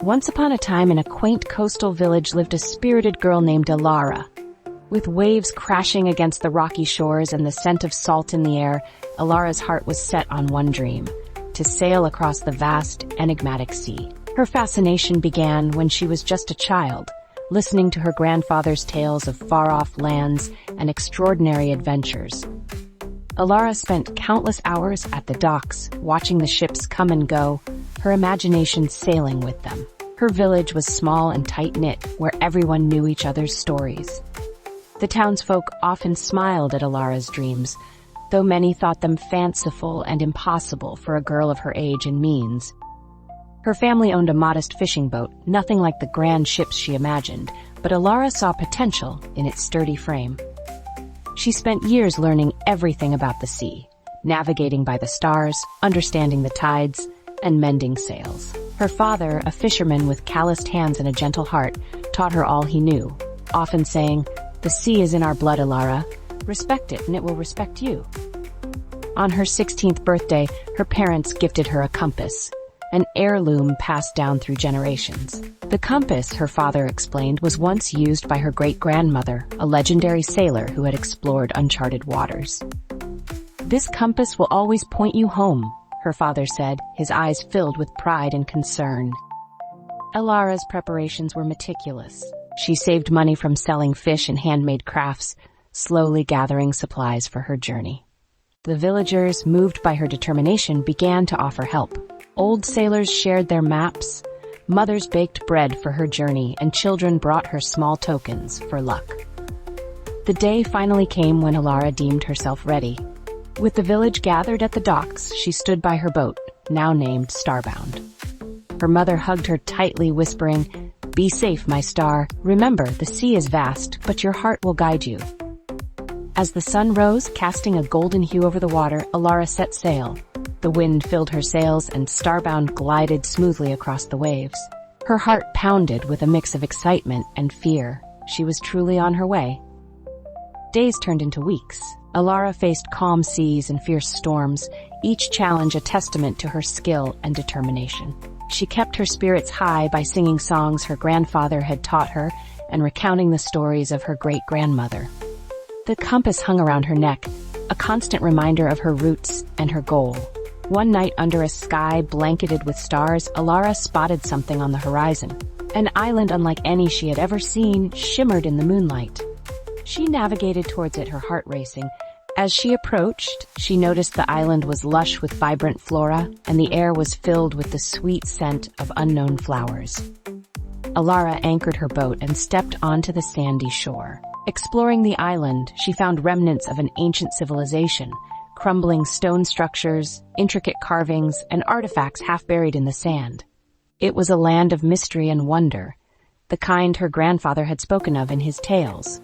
Once upon a time in a quaint coastal village lived a spirited girl named Elara. With waves crashing against the rocky shores and the scent of salt in the air, Elara's heart was set on one dream: to sail across the vast, enigmatic sea. Her fascination began when she was just a child, listening to her grandfather's tales of far-off lands and extraordinary adventures. Elara spent countless hours at the docks, watching the ships come and go, her imagination sailing with them. Her village was small and tight-knit, where everyone knew each other's stories. The townsfolk often smiled at Elara's dreams, though many thought them fanciful and impossible for a girl of her age and means. Her family owned a modest fishing boat, nothing like the grand ships she imagined, but Elara saw potential in its sturdy frame. She spent years learning everything about the sea, navigating by the stars, understanding the tides, and mending sails. Her father, a fisherman with calloused hands and a gentle heart, taught her all he knew, often saying, "The sea is in our blood, Elara. Respect it and it will respect you." On her 16th birthday, her parents gifted her a compass, an heirloom passed down through generations. The compass, her father explained, was once used by her great-grandmother, a legendary sailor who had explored uncharted waters. "This compass will always point you home," her father said, his eyes filled with pride and concern. Elara's preparations were meticulous. She saved money from selling fish and handmade crafts, slowly gathering supplies for her journey. The villagers, moved by her determination, began to offer help. Old sailors shared their maps, mothers baked bread for her journey, and children brought her small tokens for luck. The day finally came when Elara deemed herself ready. With the village gathered at the docks, she stood by her boat, now named Starbound. Her mother hugged her tightly, whispering, "Be safe, my star. Remember, the sea is vast, but your heart will guide you." As the sun rose, casting a golden hue over the water, Elara set sail. The wind filled her sails and Starbound glided smoothly across the waves. Her heart pounded with a mix of excitement and fear. She was truly on her way. Days turned into weeks. Elara faced calm seas and fierce storms, each challenge a testament to her skill and determination. She kept her spirits high by singing songs her grandfather had taught her and recounting the stories of her great-grandmother. The compass hung around her neck, a constant reminder of her roots and her goal. One night, under a sky blanketed with stars, Elara spotted something on the horizon. An island unlike any she had ever seen shimmered in the moonlight. She navigated towards it, her heart racing. As she approached, she noticed the island was lush with vibrant flora, and the air was filled with the sweet scent of unknown flowers. Elara anchored her boat and stepped onto the sandy shore. Exploring the island, she found remnants of an ancient civilization, crumbling stone structures, intricate carvings, and artifacts half buried in the sand. It was a land of mystery and wonder, the kind her grandfather had spoken of in his tales.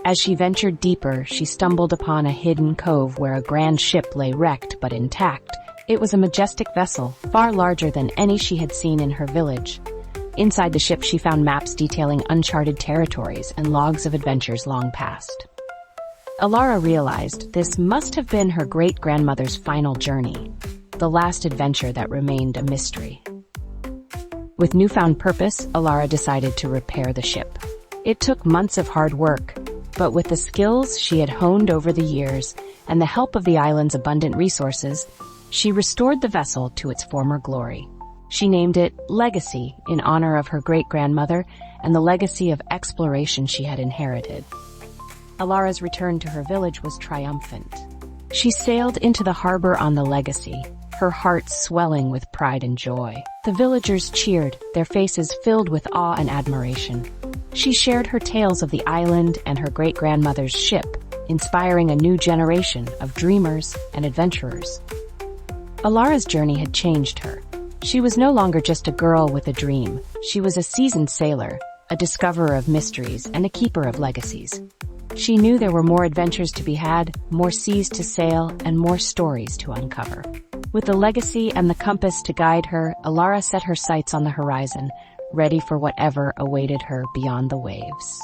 As she ventured deeper, she stumbled upon a hidden cove where a grand ship lay wrecked but intact. It was a majestic vessel, far larger than any she had seen in her village. Inside the ship, she found maps detailing uncharted territories and logs of adventures long past. Elara realized this must have been her great-grandmother's final journey, the last adventure that remained a mystery. With newfound purpose, Elara decided to repair the ship. It took months of hard work, but with the skills she had honed over the years and the help of the island's abundant resources, she restored the vessel to its former glory. She named it Legacy in honor of her great-grandmother and the legacy of exploration she had inherited. Elara's return to her village was triumphant. She sailed into the harbor on the Legacy, her heart swelling with pride and joy. The villagers cheered, their faces filled with awe and admiration. She shared her tales of the island and her great-grandmother's ship, inspiring a new generation of dreamers and adventurers. Elara's journey had changed her. She was no longer just a girl with a dream. She was a seasoned sailor, a discoverer of mysteries, and a keeper of legacies. She knew there were more adventures to be had, more seas to sail, and more stories to uncover. With the Legacy and the compass to guide her, Elara set her sights on the horizon, ready for whatever awaited her beyond the waves.